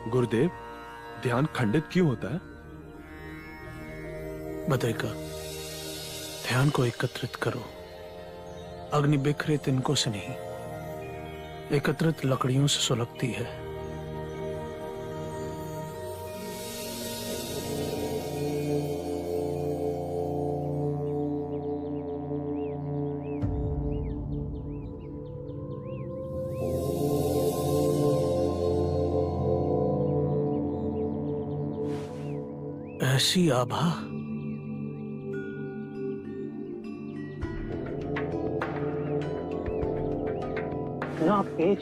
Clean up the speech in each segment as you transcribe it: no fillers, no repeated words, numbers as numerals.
गुरुदेव, ध्यान खंडित क्यों होता है? बद्रिका, ध्यान को एकत्रित करो। अग्नि बिखरे तिनकों से नहीं, एकत्रित लकड़ियों से सुलगती है। ऐसी आभा ना पेज,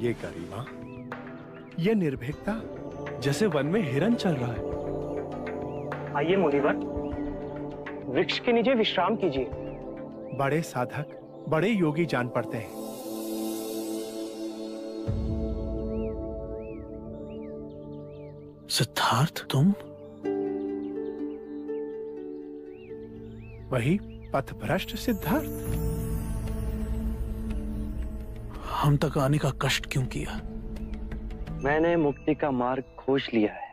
ये गरिमा, ये निर्भीकता, जैसे वन में हिरन चल रहा है। आइए मुनिवर, वृक्ष के नीचे विश्राम कीजिए। बड़े साधक, बड़े योगी जान पड़ते हैं। सिद्धार्थ, तुम? वही पथभ्रष्ट सिद्धार्थ। हम तक आने का कष्ट क्यों किया? मैंने मुक्ति का मार्ग खोज लिया है।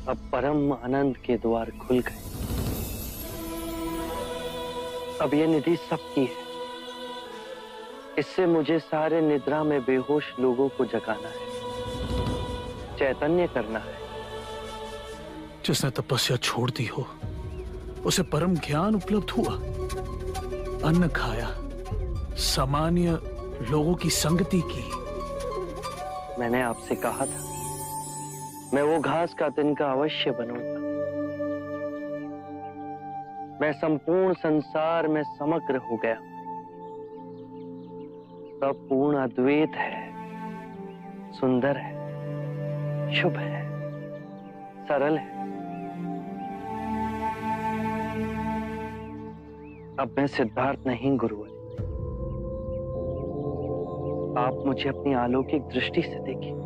अब परम आनंद के द्वार खुल गए। अब यह निधि सबकी है। इससे मुझे सारे निद्रा में बेहोश लोगों को जगाना है, चैतन्य करना है। जिसने तपस्या छोड़ दी हो, उसे परम ज्ञान उपलब्ध हुआ। अन्न खाया, सामान्य लोगों की संगति की। मैंने आपसे कहा था, मैं वो घास का तिनका अवश्य बनूंगा। मैं संपूर्ण संसार में समग्र हो गया। सब पूर्ण अद्वैत है, सुंदर है, शुभ है, सरल है। अब मैं सिद्धार्थ नहीं गुरुवर। आप मुझे अपनी अलौकिक दृष्टि से देखिए।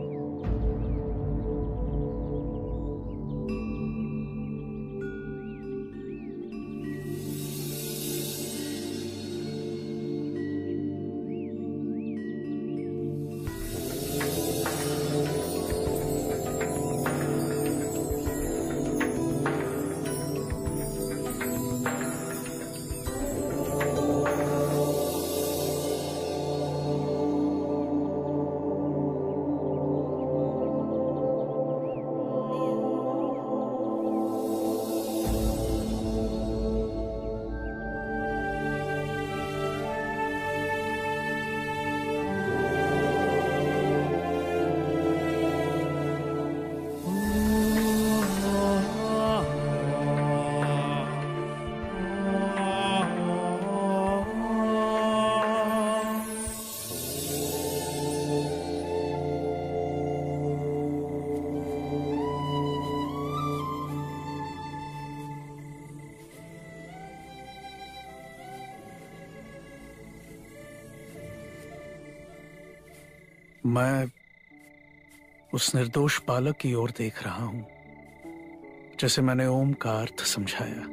मैं उस निर्दोष बालक की ओर देख रहा हूं, जैसे मैंने ओम का अर्थ समझाया,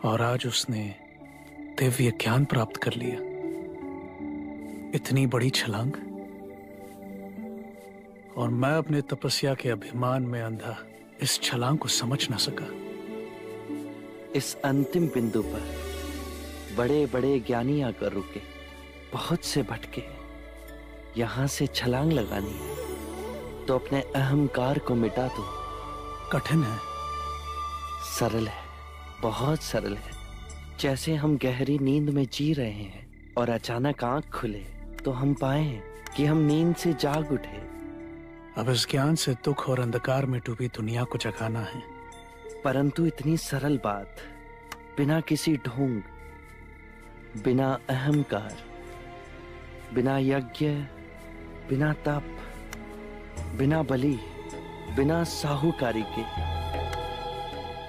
और आज उसने दिव्य ज्ञान प्राप्त कर लिया। इतनी बड़ी छलांग, और मैं अपने तपस्या के अभिमान में अंधा इस छलांग को समझ ना सका। इस अंतिम बिंदु पर बड़े बड़े ज्ञानी आकर रुके, बहुत से भटके। यहां से छलांग लगानी है तो अपने अहंकार को मिटा दो। कठिन है, सरल है, बहुत सरल है। जैसे हम गहरी नींद में जी रहे हैं और अचानक आंख खुले तो हम पाए कि हम नींद से जाग उठे। अब इस ज्ञान से दुख और अंधकार में डूबी दुनिया को जगाना है। परंतु इतनी सरल बात, बिना किसी ढोंग, बिना अहंकार, बिना यज्ञ, बिना तप, बिना बलि, बिना साहूकारी के,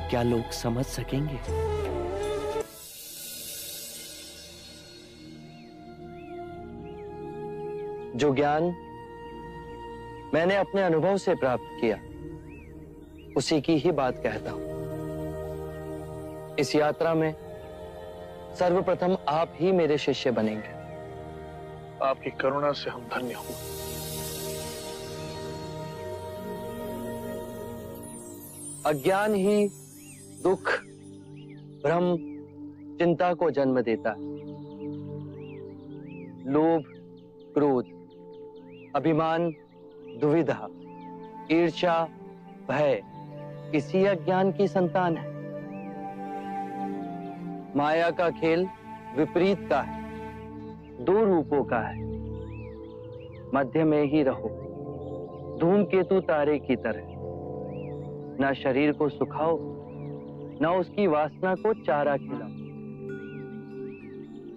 क्या लोग समझ सकेंगे? जो ज्ञान मैंने अपने अनुभव से प्राप्त किया, उसी की ही बात कहता हूं। इस यात्रा में सर्वप्रथम आप ही मेरे शिष्य बनेंगे। आपकी करुणा से हम धन्य हुए। अज्ञान ही दुख, भ्रम, चिंता को जन्म देता है। लोभ, क्रोध, अभिमान, दुविधा, ईर्ष्या, भय इसी अज्ञान की संतान है। माया का खेल विपरीत का है, दो रूपों का है। मध्य में ही रहो, धूमकेतु तारे की तरह। ना शरीर को सुखाओ, ना उसकी वासना को चारा खिलाओ।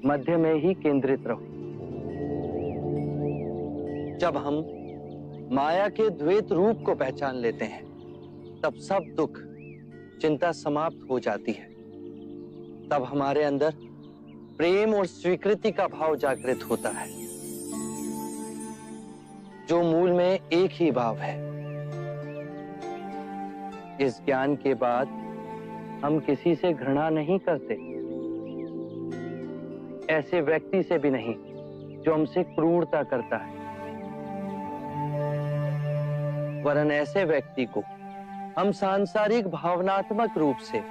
मध्य में ही केंद्रित रहो। जब हम माया के द्वैत रूप को पहचान लेते हैं, तब सब दुख, चिंता समाप्त हो जाती है। तब हमारे अंदर प्रेम और स्वीकृति का भाव जागृत होता है, जो मूल में एक ही भाव है। इस ज्ञान के बाद हम किसी से घृणा नहीं करते, ऐसे व्यक्ति से भी नहीं जो हमसे क्रूरता करता है, वरन ऐसे व्यक्ति को हम सांसारिक भावनात्मक रूप से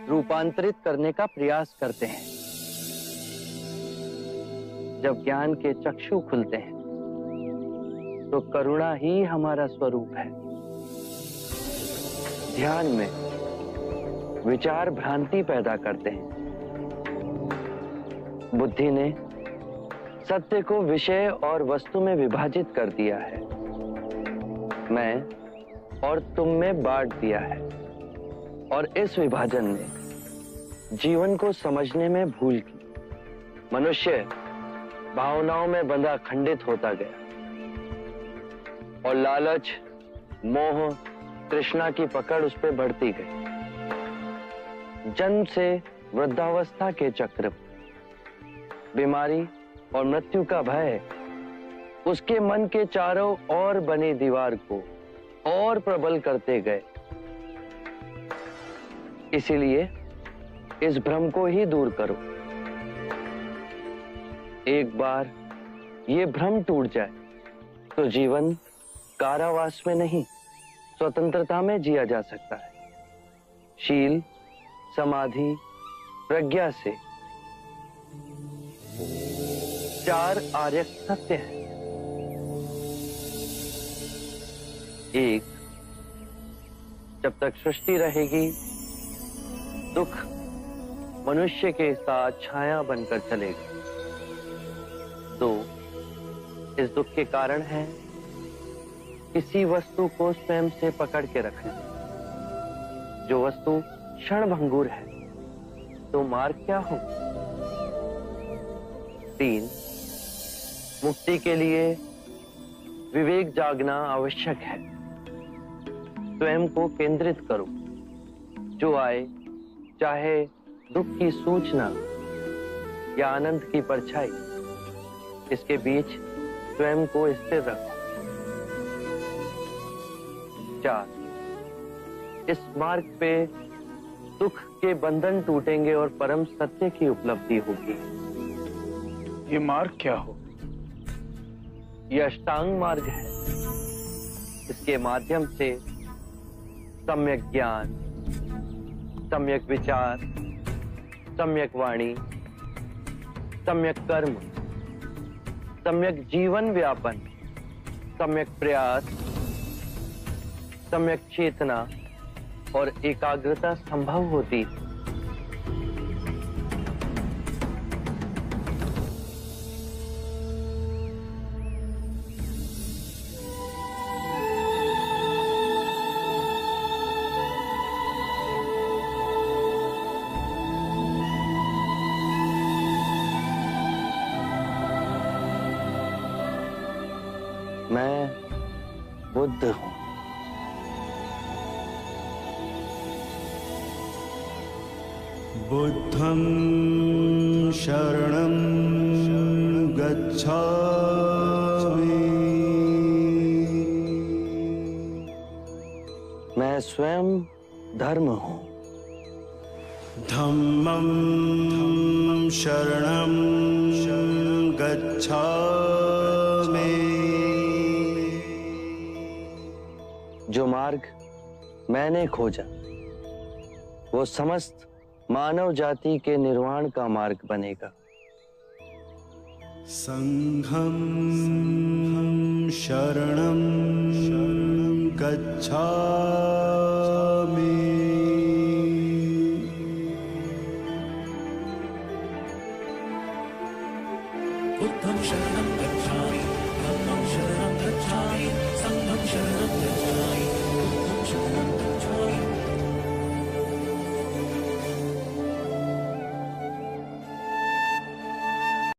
रूपांतरित करने का प्रयास करते हैं। जब ज्ञान के चक्षु खुलते हैं, तो करुणा ही हमारा स्वरूप है। ध्यान में विचार भ्रांति पैदा करते हैं। बुद्धि ने सत्य को विषय और वस्तु में विभाजित कर दिया है, मैं और तुम में बांट दिया है। और इस विभाजन ने जीवन को समझने में भूल की। मनुष्य भावनाओं में बंधा खंडित होता गया और लालच, मोह, तृष्णा की पकड़ उस पर बढ़ती गई। जन्म से वृद्धावस्था के चक्र, बीमारी और मृत्यु का भय उसके मन के चारों ओर बनी दीवार को और प्रबल करते गए। इसीलिए इस भ्रम को ही दूर करो। एक बार ये भ्रम टूट जाए तो जीवन कारावास में नहीं, स्वतंत्रता में जिया जा सकता है। शील, समाधि, प्रज्ञा से 4 आर्य सत्य है। 1, जब तक सृष्टि रहेगी, दुख मनुष्य के साथ छाया बनकर चलेगा। 2, इस दुख के कारण है किसी वस्तु को स्वयं से पकड़ के रखना। जो वस्तु क्षणभंगुर है, तो मार्ग क्या हो? 3, मुक्ति के लिए विवेक जागना आवश्यक है। स्वयं को केंद्रित करो। जो आए, चाहे दुख की सूचना या आनंद की परछाई, इसके बीच स्वयं को स्थिर रखो। 4, इस मार्ग पे दुख के बंधन टूटेंगे और परम सत्य की उपलब्धि होगी। ये मार्ग क्या हो? ये अष्टांग मार्ग है। इसके माध्यम से सम्यक ज्ञान, सम्यक विचार, सम्यक वाणी, सम्यक कर्म, सम्यक जीवन व्यापन, सम्यक प्रयास, सम्यक चेतना और एकाग्रता संभव होती है। मैं बुद्ध हूं। बुद्धं शरणं गच्छामि। मैं स्वयं धर्म हूं। धम्मं शरणं गच्छामि। जो मार्ग मैंने खोजा वो समस्त मानव जाति के निर्वाण का मार्ग बनेगा। संघं शरणं गच्छामि। बुद्धं शरणं गच्छामि, धम्मं शरणं गच्छामि, संघं शरणं गच्छामि, बुद्धं शरणं गच्छामि।